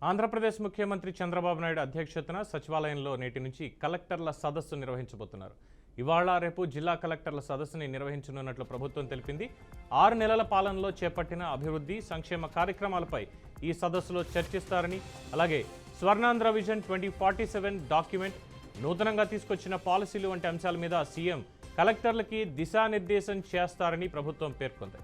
ఆంధ్రప్రదేశ్ ముఖ్యమంత్రి చంద్రబాబు నాయుడు అధ్యక్షతన సచివాలయంలో నేటి నుంచి కలెక్టర్ల సదస్సు నిర్వహించబోతున్నారు. ఇవాళ రేపు జిల్లా కలెక్టర్ల సదస్సుని నిర్వహించనున్నట్లు ప్రభుత్వం తెలిపింది. 6 నెలల పాలనలో చేపట్టిన అభివృద్ధి సంక్షేమ కార్యక్రమాలపై ఈ సదస్సులో చర్చిస్తారని, అలాగే స్వర్ణాంధ్ర విజన్ 2047 డాక్యుమెంట్, నూతనంగా తీసుకొచ్చిన పాలసీలు వంటి అంశాల మీద సీఎం కలెక్టర్లకి దిశానిర్దేశం చేస్తారని ప్రభుత్వం పేర్కొంది.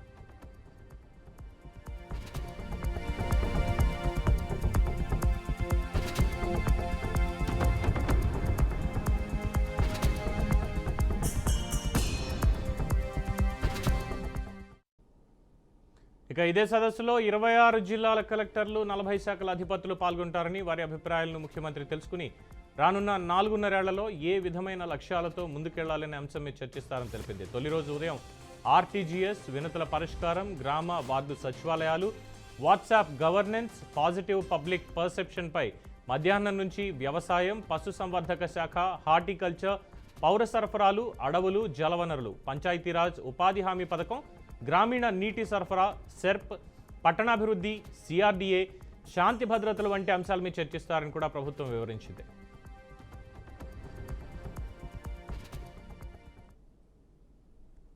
ఇక ఇదే సదస్సులో 26 జిల్లాల కలెక్టర్లు, 40 శాఖల అధిపతులు పాల్గొంటారని, వారి అభిప్రాయాలను ముఖ్యమంత్రి తెలుసుకుని రానున్న 4.5 ఏళ్లలో ఏ విధమైన లక్ష్యాలతో ముందుకెళ్లాలనే అంశం మీద చర్చిస్తారని తెలిపింది. తొలి రోజు ఉదయం ఆర్టీజీఎస్, వినతుల పరిష్కారం, గ్రామ వార్డు సచివాలయాలు, వాట్సాప్ గవర్నెన్స్, పాజిటివ్ పబ్లిక్ పర్సెప్షన్పై మధ్యాహ్నం నుంచి వ్యవసాయం, పశుసంవర్ధక శాఖ, హార్టికల్చర్, పౌర సరఫరాలు, అడవులు, జలవనరులు, పంచాయతీరాజ్, ఉపాధి హామీ పథకం, గ్రామీణ నీటి సరఫరా, సెర్ప్, పట్టణాభివృద్ధి, సిఆర్డీఏ, శాంతి భద్రతలు వంటి అంశాల మీద చర్చిస్తారని కూడా ప్రభుత్వం వివరించింది.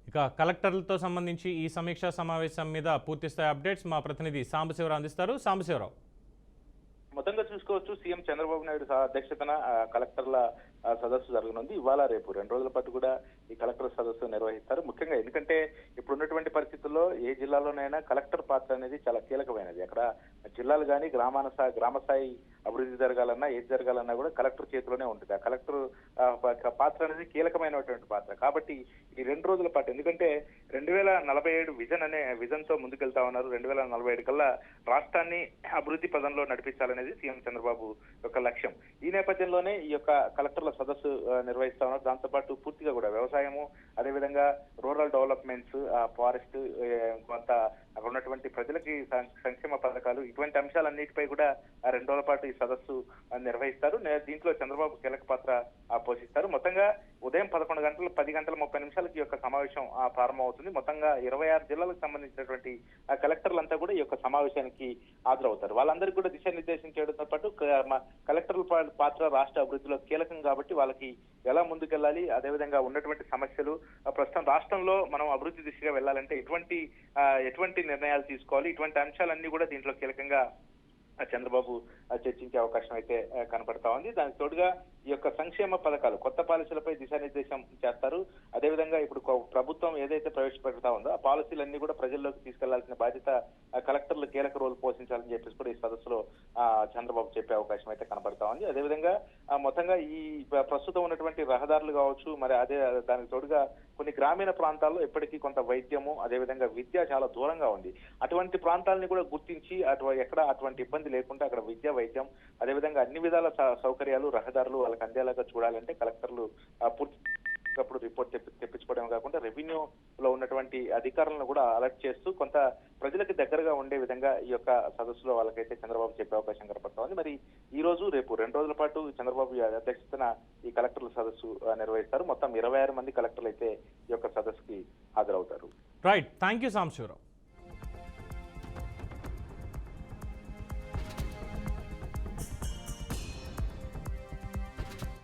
ఇక కలెక్టర్లతో సంబంధించి ఈ సమీక్షా సమావేశం మీద పూర్తిస్థాయి అప్డేట్స్ మా ప్రతినిధి సాంబశివరావు అందిస్తారు. సాంబశివరావు, మొత్తంగా చూసుకోవచ్చు, సీఎం చంద్రబాబు నాయుడు అధ్యక్షతన కలెక్టర్ల సదస్సు జరగనుంది. ఇవాళ రేపు 2 రోజుల పాటు కూడా ఈ కలెక్టర్ సదస్సు నిర్వహిస్తారు. ముఖ్యంగా ఎందుకంటే ఇప్పుడున్నటువంటి పరిస్థితుల్లో ఏ జిల్లాలోనైనా కలెక్టర్ పాత్ర అనేది చాలా కీలకమైనది. అక్కడ జిల్లాలు కానీ గ్రామ స్థాయి అభివృద్ధి జరగాలన్నా, ఏది జరగాలన్నా కూడా కలెక్టర్ చేతిలోనే ఉంటుంది. ఆ కలెక్టర్ పాత్ర అనేది కీలకమైనటువంటి పాత్ర. కాబట్టి ఈ 2 రోజుల పాటు, ఎందుకంటే 2047 విజన్ తో ముందుకెళ్తా ఉన్నారు. 2047 కల్లా రాష్ట్రాన్ని అభివృద్ధి పదంలో నడిపించాలనేది సీఎం చంద్రబాబు యొక్క లక్ష్యం. ఈ నేపథ్యంలోనే ఈ యొక్క కలెక్టర్ల సదస్సు నిర్వహిస్తా ఉన్నారు. దాంతోపాటు పూర్తిగా కూడా వ్యవసాయము, అదేవిధంగా రూరల్ డెవలప్మెంట్స్, ఫారెస్ట్, కొంత అక్కడ ఉన్నటువంటి ప్రజలకి సంక్షేమ పథకాలు, ఇటువంటి అంశాలన్నిటిపై కూడా 2 రోజుల పాటు ఈ సదస్సు నిర్వహిస్తారు. దీంట్లో చంద్రబాబు కీలక పాత్ర పోషిస్తారు. మొత్తంగా ఉదయం 11 గంటలు 10 గంటల 30 నిమిషాలకి ఈ యొక్క సమావేశం ప్రారంభమవుతుంది. మొత్తంగా 26 జిల్లాలకు సంబంధించినటువంటి కలెక్టర్లంతా కూడా ఈ యొక్క సమావేశానికి హాజరవుతారు. వాళ్ళందరికీ కూడా దిశానిర్దేశం చేయడంతో పాటు కలెక్టర్ల పాత్ర రాష్ట్ర అభివృద్ధిలో కీలకం కాబట్టి వాళ్ళకి ఎలా ముందుకెళ్లాలి, అదేవిధంగా ఉన్నటువంటి సమస్యలు, ప్రస్తుతం రాష్ట్రంలో మనం అభివృద్ధి దిశగా వెళ్లాలంటే ఎటువంటి నిర్ణయాలు తీసుకోవాలి, ఇటువంటి అంశాలన్నీ కూడా దీంట్లో కీలకంగా చంద్రబాబు చర్చించే అవకాశం అయితే కనపడతా ఉంది. దానికి తోడుగా ఈ యొక్క సంక్షేమ పథకాలు, కొత్త పాలసీలపై దిశానిర్దేశం చేస్తారు. అదేవిధంగా ఇప్పుడు ప్రభుత్వం ఏదైతే ప్రవేశపెడతా ఉందో ఆ పాలసీలన్నీ కూడా ప్రజల్లోకి తీసుకెళ్లాల్సిన బాధ్యత కలెక్టర్లు కీలక రోల్ పోషించాలని చెప్పేసి కూడా ఈ సదస్సులో చంద్రబాబు చెప్పే అవకాశం అయితే కనపడతా ఉంది. అదేవిధంగా మొత్తంగా ఈ ప్రస్తుతం ఉన్నటువంటి రహదారులు కావచ్చు, మరి దానికి తోడుగా కొన్ని గ్రామీణ ప్రాంతాల్లో ఇప్పటికీ కొంత వైద్యము, అదేవిధంగా విద్య చాలా దూరంగా ఉంది. అటువంటి ప్రాంతాలని కూడా గుర్తించి ఎక్కడ అటువంటి ఇబ్బంది లేకుండా అక్కడ విద్య, వైద్యం, అదేవిధంగా అన్ని విధాల సౌకర్యాలు, రహదారులు వాళ్ళకి అందేలాగా చూడాలంటే కలెక్టర్లు పూర్తిప్పుడు రిపోర్ట్ తెప్పించుకోవడమే కాకుండా రెవెన్యూలో ఉన్నటువంటి అధికారులను కూడా అలర్ట్ చేస్తూ కొంత ప్రజలకు దగ్గరగా ఉండే విధంగా ఈ యొక్క సదస్సులో వాళ్ళకైతే చంద్రబాబు చెప్పే అవకాశం కనపడతా ఉంది. మరి ఈ రోజు రేపు 2 రోజుల పాటు చంద్రబాబు అధ్యక్షతన ఈ కలెక్టర్ల సదస్సు నిర్వహిస్తారు. మొత్తం 26 మంది కలెక్టర్లు అయితే ఈ యొక్క సదస్సుకి హాజరవుతారు. Right, thank you Sambasivarao.